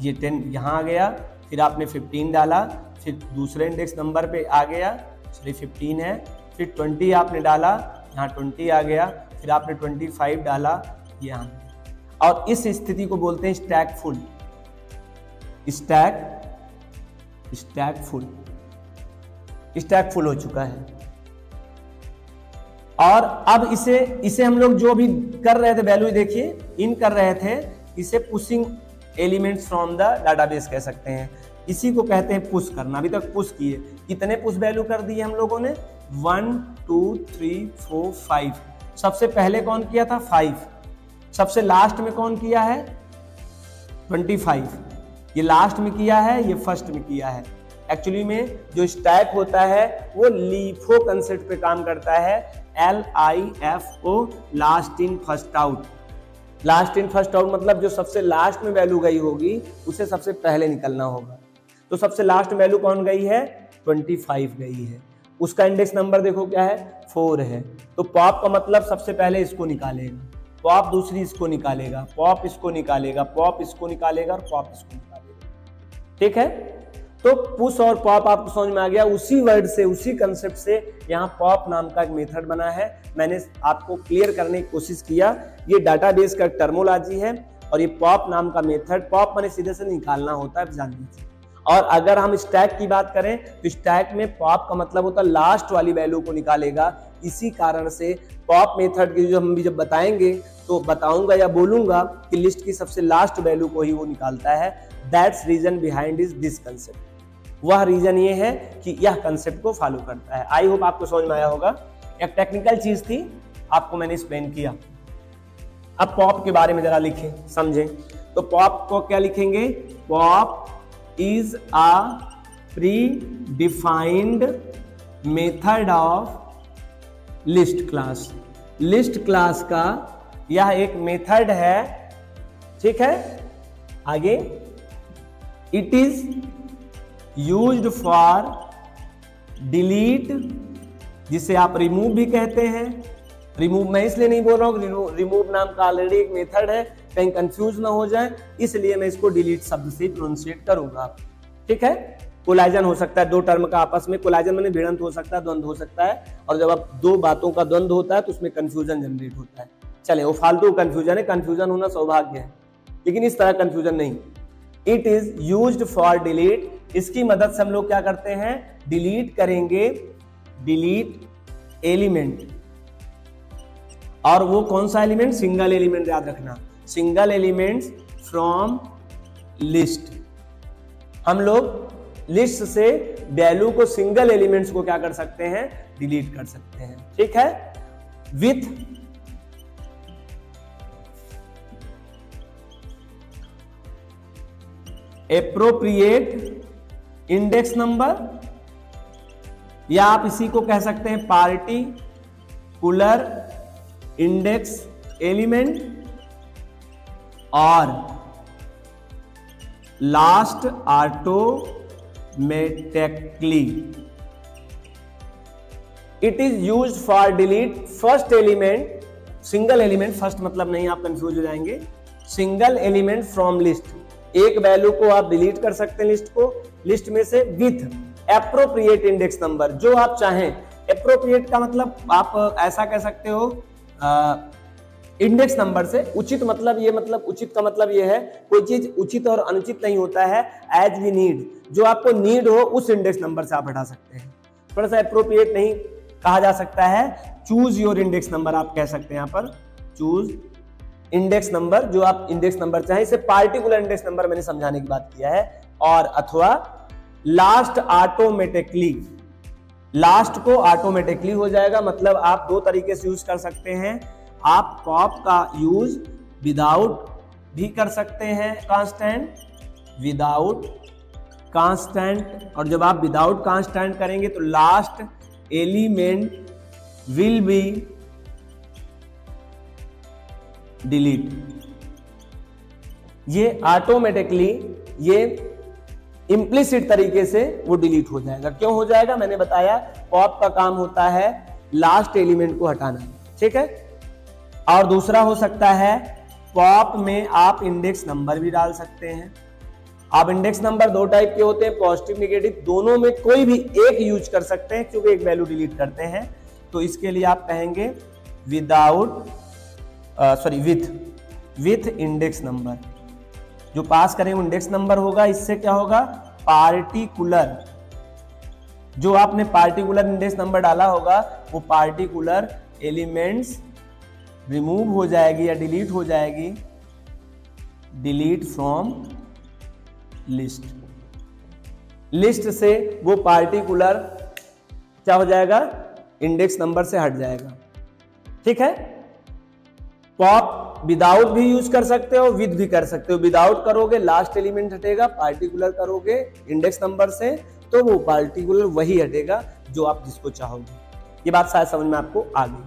ये 10 यहाँ आ गया, फिर आपने 15 डाला, फिर दूसरे इंडेक्स नंबर पे आ गया, सॉरी 15 है, फिर 20 आपने डाला, यहाँ 20 आ गया, फिर आपने 25 डाला यहाँ, और इस स्थिति को बोलते हैं स्टैक फुल। स्टैक फुल हो चुका है। और अब इसे हम लोग जो भी कर रहे थे, वैल्यू देखिए इन कर रहे थे, इसे pushing elements from the database कह सकते हैं। इसी को कहते हैं पुश करना। अभी तक पुश किए, कितने पुश वैल्यू कर दिए हम लोगों ने? 1 2 3 4 5। सबसे पहले कौन किया था? 5। सबसे लास्ट में कौन किया है? 25। ये लास्ट में किया है, ये फर्स्ट में किया है। एक्चुअली में जो स्टैक होता है वो लीफो कंसेप्ट पे काम करता है। LIFO, last in first out. Last in first out मतलब जो सबसे लास्ट में वैल्यू गई होगी उसे सबसे पहले निकलना होगा। तो सबसे लास्ट वैल्यू कौन गई है? 25 गई है। उसका इंडेक्स नंबर देखो क्या है? 4 है। तो पॉप का मतलब सबसे पहले इसको निकालेगा, पॉप दूसरी इसको निकालेगा, पॉप इसको निकालेगा, पॉप इसको निकालेगा और पॉप इसको निकालेगा। ठीक है, तो पुश और पॉप आपको समझ में आ गया। उसी वर्ड से, उसी कंसेप्ट से यहाँ पॉप नाम का एक मेथड बना है। मैंने आपको क्लियर करने की कोशिश किया। ये डाटाबेस का टर्मोलॉजी है और ये पॉप नाम का मेथड, पॉप माने सीधे से निकालना होता है, जान लीजिए। और अगर हम स्टैक की बात करें तो स्टैक में पॉप का मतलब होता है लास्ट वाली वैल्यू को निकालेगा। इसी कारण से पॉप मेथड की जो हम भी जब बताएंगे तो बताऊंगा या बोलूंगा कि लिस्ट की सबसे लास्ट वैल्यू को ही वो निकालता है। That's reason behind is this concept. वह रीजन ये है कि यह कंसेप्ट को फॉलो करता है। आई होप आपको समझ में आया होगा। एक टेक्निकल चीज थी, आपको मैंने एक्सप्लेन किया। अब पॉप के बारे में जरा लिखें, समझें। तो पॉप को क्या लिखेंगे? Pop is a predefined method of list class। List class का यह एक मेथड है। ठीक है, आगे it is used for delete, जिसे आप रिमूव भी कहते हैं। रिमूव मैं इसलिए नहीं बोल रहा हूँ, रिमूव नाम का ऑलरेडी एक मेथड है, कहीं कंफ्यूज ना हो जाए, इसलिए मैं इसको डिलीट शब्द से प्रोनाउंसिएट करूंगा। ठीक है, कोलाइजन हो सकता है दो टर्म का आपस में, कोलाइजन माने भिड़ंत हो सकता है, द्वंद्व हो सकता है, और जब आप दो बातों का द्वंद्व होता है तो उसमें कंफ्यूजन जनरेट होता है। चले, वो फालतू कंफ्यूजन है, कंफ्यूजन होना सौभाग्य है, लेकिन इस तरह कंफ्यूजन नहीं। It is used for delete, इसकी मदद से हम लोग क्या करते हैं? डिलीट करेंगे, डिलीट एलिमेंट। और वो कौन सा एलिमेंट? सिंगल एलिमेंट, याद रखना, सिंगल एलिमेंट्स फ्रॉम लिस्ट। हम लोग लिस्ट से वैल्यू को, सिंगल एलिमेंट्स को क्या कर सकते हैं? डिलीट कर सकते हैं। ठीक है, विथ एप्रोप्रिएट इंडेक्स नंबर, या आप इसी को कह सकते हैं पार्टिकुलर इंडेक्स एलिमेंट और last automatically. It is used for delete first element, single element, first मतलब नहीं, आप कंफ्यूज हो जाएंगे, सिंगल एलिमेंट फ्रॉम लिस्ट। एक वैल्यू को आप डिलीट कर सकते हैं लिस्ट को, लिस्ट में से, विथ एप्रोप्रिएट इंडेक्स नंबर, जो आप चाहें। एप्रोप्रिएट का मतलब आप ऐसा कह सकते हो इंडेक्स नंबर से, उचित मतलब ये, मतलब उचित का मतलब ये है कोई चीज उचित और अनुचित नहीं होता है, एज वी नीड, जो आपको नीड हो उस इंडेक्स नंबर से आप हटा सकते हैं। थोड़ा सा एप्रोप्रिएट नहीं कहा जा सकता है, चूज योर इंडेक्स नंबर आप कह सकते हैं। यहाँ पर चूज इंडेक्स नंबर, जो आप इंडेक्स नंबर चाहें, इसे पार्टिकुलर इंडेक्स नंबर मैंने समझाने की बात किया है। और अथवा लास्ट ऑटोमेटिकली, लास्ट को ऑटोमेटिकली हो जाएगा, मतलब आप दो तरीके से यूज कर सकते हैं। आप पॉप का यूज विदाउट भी कर सकते हैं, कांस्टेंट, विदाउट कांस्टेंट, और जब आप विदाउट कांस्टेंट करेंगे तो last element will B delete. ये ऑटोमेटिकली, ये इम्प्लिसिट तरीके से वो डिलीट हो जाएगा। क्यों हो जाएगा? मैंने बताया, पॉप का काम होता है लास्ट एलिमेंट को हटाना। ठीक है, और दूसरा हो सकता है पॉप में आप इंडेक्स नंबर भी डाल सकते हैं। आप इंडेक्स नंबर दो टाइप के होते हैं, पॉजिटिव नेगेटिव, दोनों में कोई भी एक यूज कर सकते हैं क्योंकि एक वैल्यू डिलीट करते हैं। तो इसके लिए आप कहेंगे विथ इंडेक्स नंबर। जो पास करें वो इंडेक्स नंबर होगा। इससे क्या होगा, पार्टिकुलर, जो आपने पार्टिकुलर इंडेक्स नंबर डाला होगा वो पार्टिकुलर एलिमेंट्स रिमूव हो जाएगी या डिलीट हो जाएगी, डिलीट फ्रॉम लिस्ट। लिस्ट से वो पार्टिकुलर क्या हो जाएगा, इंडेक्स नंबर से हट जाएगा। ठीक है। पॉप विदाउट भी यूज कर सकते हो, विद भी कर सकते हो। विदाउट करोगे लास्ट एलिमेंट हटेगा, पार्टिकुलर करोगे इंडेक्स नंबर से तो वो पार्टिकुलर वही हटेगा जो आप जिसको चाहोगे। ये बात शायद समझ में आपको आ गई।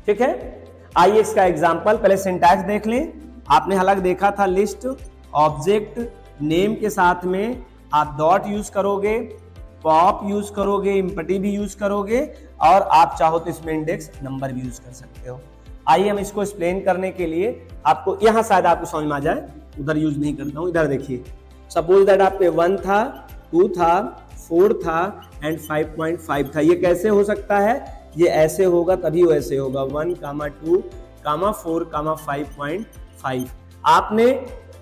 ठीक है। आइए इसका एग्जांपल, पहले सिंटैक्स देख लें। आपने हालांकि देखा था लिस्ट ऑब्जेक्ट नेम के साथ में आप डॉट यूज करोगे, पॉप यूज करोगे, एम्प्टी भी यूज करोगे और आप चाहो तो इसमें इंडेक्स नंबर भी यूज कर सकते हो। आइए हम इसको एक्सप्लेन करने के लिए आपको यहां शायद आपको समझ में आ जाए, उधर यूज नहीं करता हूं। इधर देखिए, सपोज दैट आप पे 1 था, 2 था, 4 था एंड 5.5 था। ये कैसे हो सकता है, ये ऐसे होगा तभी वो ऐसे होगा 1, 2, 4, 5.5। आपने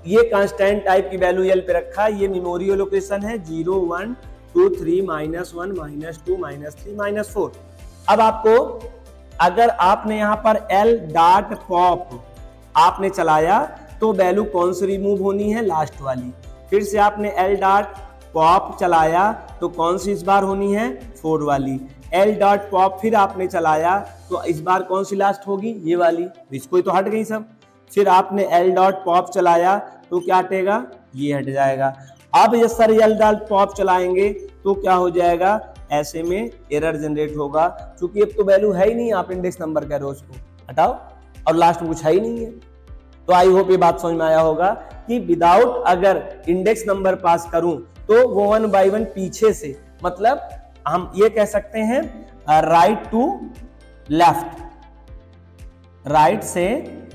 ये कांस्टेंट टाइप की वैल्यू एल पे रखा, ये मेमोरी लोकेशन है 0, 1, 2, 3, -1, -2, -3, -4। अब आपको अगर आपने यहां पर एल डॉट पॉप आपने चलाया तो वैल्यू कौन सी रिमूव होनी है, लास्ट वाली। फिर से आपने एल डॉट पॉप चलाया तो कौन सी इस बार होनी है, 4 वाली। एल डॉट पॉप फिर आपने चलाया तो इस बार कौन सी लास्ट होगी, ये वाली। इसको ही तो हट गई सब। फिर आपने एल डॉट पॉप चलाया तो क्या हटेगा, ये हट जाएगा। अब ये सर एल डॉट पॉप चलाएंगे तो क्या हो जाएगा, ऐसे में एरर जनरेट होगा क्योंकि अब तो वैल्यू है ही नहीं, आप इंडेक्स नंबर कह रहे हो, उसको हटाओ और लास्ट में कुछ है ही नहीं है। तो आई होप ये बात समझ में आया होगा कि विदाउट अगर इंडेक्स नंबर पास करूं तो वो 1 by 1 पीछे से, मतलब हम ये कह सकते हैं राइट टू लेफ्ट, राइट से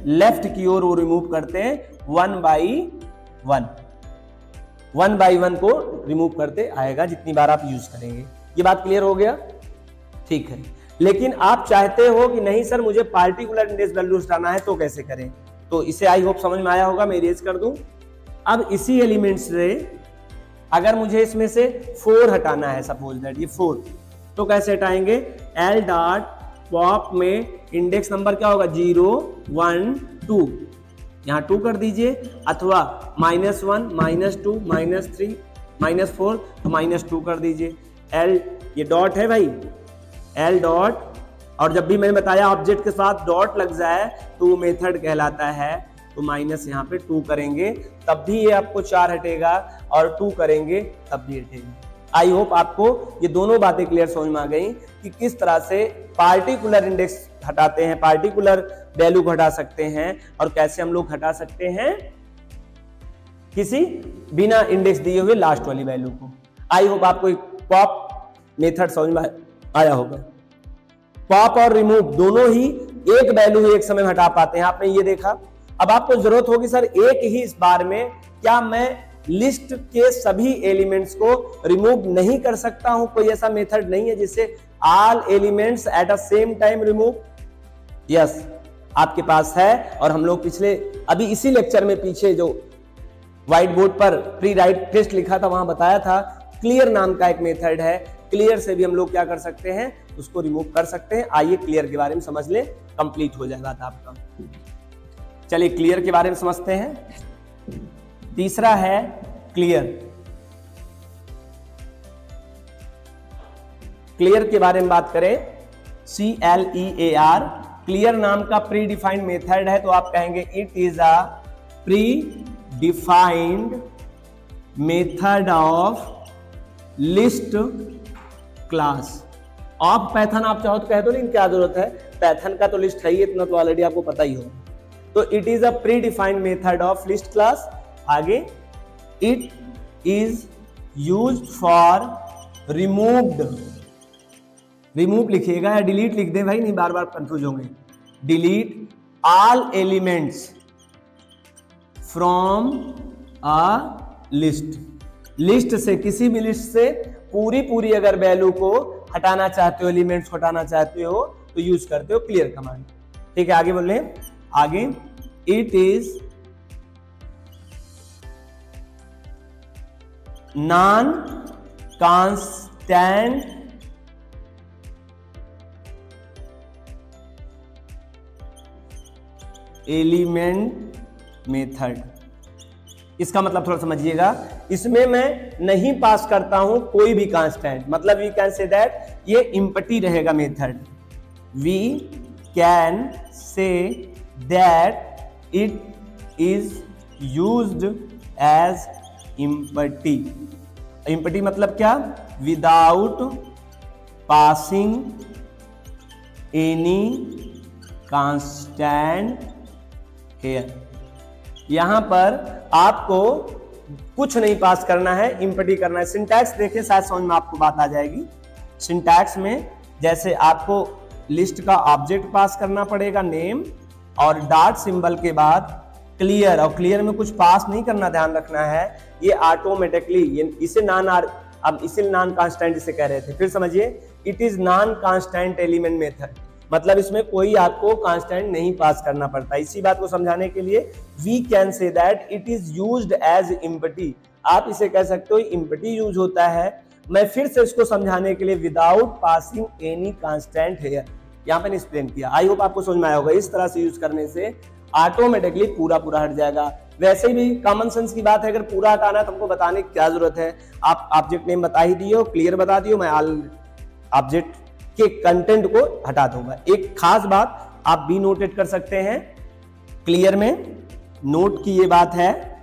लेफ्ट की ओर वो रिमूव करते हैं 1 by 1 को रिमूव करते आएगा जितनी बार आप यूज करेंगे। ये बात क्लियर हो गया, ठीक है। लेकिन आप चाहते हो कि नहीं सर मुझे पार्टिकुलर इंडेक्स वैल्यू हटाना है तो कैसे करें, तो इसे आई होप समझ में आया होगा। मैं इरेज कर दूं। अब इसी एलिमेंट से अगर मुझे इसमें से 4 हटाना है, सपोज दैट ये 4, तो कैसे हटाएंगे, एल डॉट पॉप में इंडेक्स नंबर क्या होगा, 0, 1, 2, यहां 2 कर दीजिए, अथवा -1, -2, -3, -4 तो -2 कर दीजिए। एल ये डॉट है भाई, एल डॉट, और जब भी मैंने बताया ऑब्जेक्ट के साथ डॉट लग जाए तो वो मेथड कहलाता है। तो माइनस यहाँ पे 2 करेंगे तब भी ये आपको 4 हटेगा और 2 करेंगे तब भी हटेगा। आई होप आपको ये दोनों बातें क्लियर समझ में आ गई कि किस तरह से पार्टिकुलर इंडेक्स हटाते हैं, पार्टिकुलर वैल्यू को हटा सकते हैं और कैसे हम लोग हटा सकते हैं किसी बिना इंडेक्स दिए हुए लास्ट वाली वैल्यू को। आई होप आपको पॉप मेथड समझ में आया होगा। पॉप और रिमूव दोनों ही एक वैल्यू एक समय में हटा पाते हैं, आपने ये देखा। अब आपको जरूरत होगी सर एक ही इस बार में क्या मैं लिस्ट के सभी एलिमेंट्स को रिमूव नहीं कर सकता हूं, कोई ऐसा मेथड नहीं है जिससे all elements at a same time remove? Yes, आपके पास है। और हम लोग पिछले अभी इसी लेक्चर में पीछे जो व्हाइट बोर्ड पर प्री राइट टेस्ट लिखा था वहां बताया था, क्लियर नाम का एक मेथड है। क्लियर से भी हम लोग क्या कर सकते हैं, उसको रिमूव कर सकते हैं। आइए क्लियर के बारे में समझ ले, कंप्लीट हो जाएगा आपका। चलिए क्लियर के बारे में समझते हैं। तीसरा है क्लियर। क्लियर के बारे में बात करें, CLEAR, क्लियर नाम का प्री डिफाइंड मेथड है। तो आप कहेंगे it is a predefined method of list class of Python. आप चाहो तो कह दो, लेकिन क्या जरूरत है, पैथन का तो लिस्ट है ही, इतना तो ऑलरेडी आपको पता ही होगा। तो it is a predefined method of list class. आगे, it is used for removed, remove लिखिएगा या डिलीट लिख दें भाई, नहीं बार बार कंफ्यूज होंगे। Delete all elements from a list से, किसी भी लिस्ट से पूरी अगर वैल्यू को हटाना चाहते हो, एलिमेंट्स को हटाना चाहते हो तो यूज करते हो क्लियर कमांड। ठीक है, आगे बोल रहे हैं, आगे it is non constant element method. इसका मतलब थोड़ा समझिएगा, इसमें मैं नहीं पास करता हूं कोई भी कांस्टेंट, मतलब वी कैन से दैट ये एम्प्टी रहेगा method. We can say that it is used as empty. Empty मतलब क्या? Without passing any constant here. यहां पर आपको कुछ नहीं पास करना है, एम्प्टी करना है। सिंटैक्स देखिए, शायद समझ में आपको बात आ जाएगी। सिंटैक्स में जैसे आपको लिस्ट का ऑब्जेक्ट पास करना पड़ेगा, नेम, और डॉट सिंबल के बाद क्लियर, और क्लियर में कुछ पास नहीं करना, ध्यान रखना है। ये ऑटोमेटिकली, इसे नॉन कांस्टेंट इसे कह रहे थे। फिर समझिए, it is non constant element method, मतलब इसमें कोई आपको कांस्टेंट नहीं पास करना पड़ता। इसी बात को समझाने के लिए we can say that it is used as empty. आप इसे कह सकते हो एम्प्टी यूज होता है। मैं फिर से इसको समझाने के लिए without passing any constant here, यहाँ पे एक्सप्लेन किया। आई होप आपको समझ में आया होगा। इस तरह से यूज करने से ऑटोमेटिकली पूरा हट जाएगा। वैसे भी कॉमन सेंस की बात है, अगर पूरा हटाना है तो हमको बताने की क्या जरूरत है। आप ऑब्जेक्ट नेम बता ही दियो, क्लियर बता दियो, मैं ऑब्जेक्ट के कंटेंट को हटा दूंगा। एक खास बात आप भी नोटेट कर सकते हैं, क्लियर में नोट की ये बात है।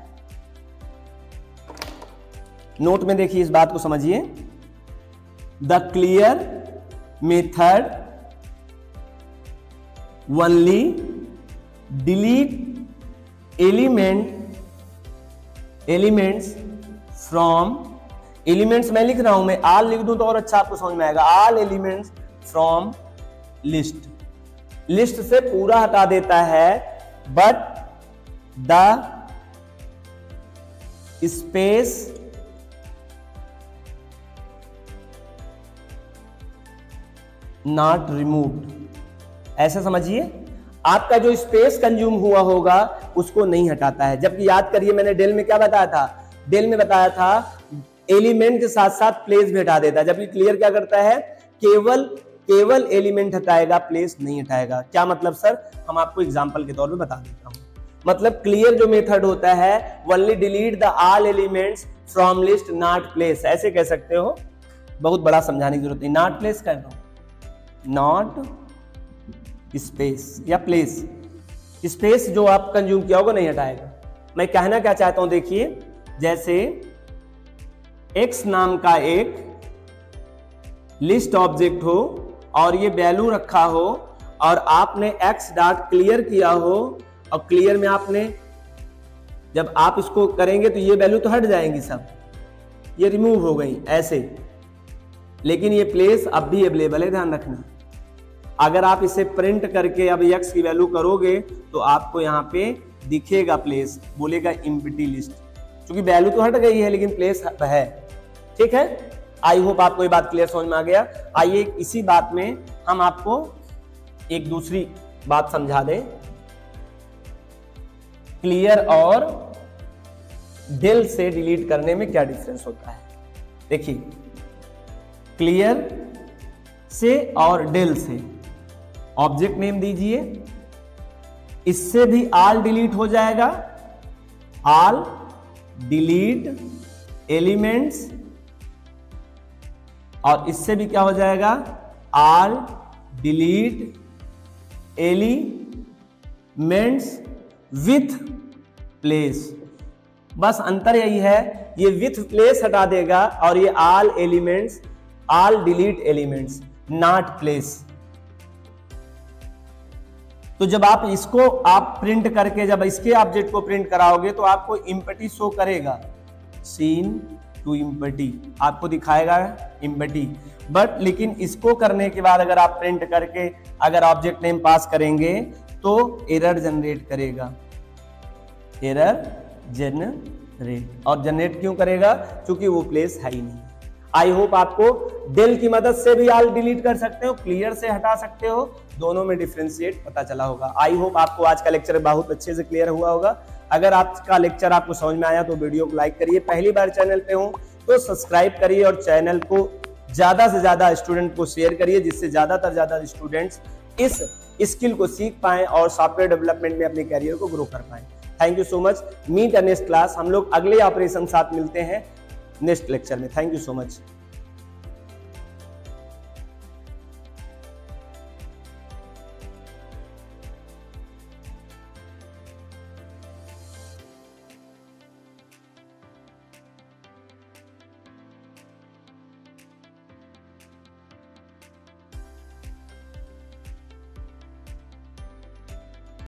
नोट में देखिए, इस बात को समझिए। The clear method only delete elements from, elements मैं लिख रहा हूं, मैं आल लिख दूं तो और अच्छा आपको समझ में आएगा। आल एलिमेंट्स फ्रॉम लिस्ट, लिस्ट से पूरा हटा देता है, but the space not removed. ऐसा समझिए, आपका जो स्पेस कंज्यूम हुआ होगा उसको नहीं हटाता है। जबकि याद करिए, मैंने डेल में क्या बताया था? डेल में बताया था एलिमेंट के साथ साथ प्लेस भी हटा देता है, जबकि क्लियर क्या करता है? केवल एलिमेंट हटाएगा, प्लेस नहीं हटाएगा। क्या मतलब सर? हम आपको एग्जांपल के तौर पे बता देता हूं। मतलब क्लियर जो मेथड होता है, only delete the all elements from list not place, ऐसे कह सकते हो। बहुत बड़ा समझाने की जरूरत नहीं, नॉट प्लेस कर दो, नॉट स्पेस या प्लेस। स्पेस जो आप कंज्यूम किया होगा नहीं हटाएगा। मैं कहना क्या चाहता हूं, देखिए, जैसे x नाम का एक लिस्ट ऑब्जेक्ट हो और ये वैल्यू रखा हो, और आपने x डॉट क्लियर किया हो, और क्लियर में आपने, जब आप इसको करेंगे तो ये वैल्यू तो हट जाएंगी, सब ये रिमूव हो गई ऐसे, लेकिन ये प्लेस अब भी अवेलेबल है, ध्यान रखना। अगर आप इसे प्रिंट करके अब x की वैल्यू करोगे तो आपको यहाँ पे दिखेगा प्लेस, बोलेगा एम्प्टी लिस्ट, क्योंकि वैल्यू तो हट गई है लेकिन प्लेस है। ठीक है, आई होप आपको ये बात क्लियर समझ में आ गया। आइए इसी बात में हम आपको एक दूसरी बात समझा दें, क्लियर और डेल से डिलीट करने में क्या डिफरेंस होता है। देखिए, क्लियर से और डेल से ऑब्जेक्ट नेम दीजिए, इससे भी ऑल डिलीट हो जाएगा, ऑल डिलीट एलिमेंट्स, और इससे भी क्या हो जाएगा? All delete elements with place. बस अंतर यही है, ये विथ प्लेस हटा देगा और ये all elements, all delete elements, not place. तो जब आप इसको प्रिंट करके, जब इसके ऑब्जेक्ट को प्रिंट कराओगे तो आपको एम्प्टी शो करेगा, सीन टू एम्प्टी आपको दिखाएगा एम्प्टी। बट लेकिन इसको करने के बाद अगर आप प्रिंट करके अगर ऑब्जेक्ट नेम पास करेंगे तो एरर जनरेट करेगा, एरर जनरेट रेट, और जनरेट क्यों करेगा? क्योंकि वो प्लेस है ही नहीं। आई होप आपको डेल की मदद से भी आल डिलीट कर सकते हो, क्लियर से हटा सकते हो, दोनों में डिफरेंशिएट पता चला होगा। आई होप आपको आज का लेक्चर बहुत अच्छे से क्लियर हुआ होगा। अगर आज का लेक्चर आपको समझ में आया तो वीडियो को लाइक करिए, पहली बार चैनल पे हो तो सब्सक्राइब करिए और चैनल को ज्यादा से ज्यादा स्टूडेंट को शेयर करिए, जिससे ज्यादा स्टूडेंट्स इस स्किल को सीख पाएं और सॉफ्टवेयर डेवलपमेंट में अपने कैरियर को ग्रो कर पाएं। Thank you so much. Meet next class, हम लोग अगले ऑपरेशन साथ मिलते हैं नेक्स्ट लेक्चर में। Thank you so much.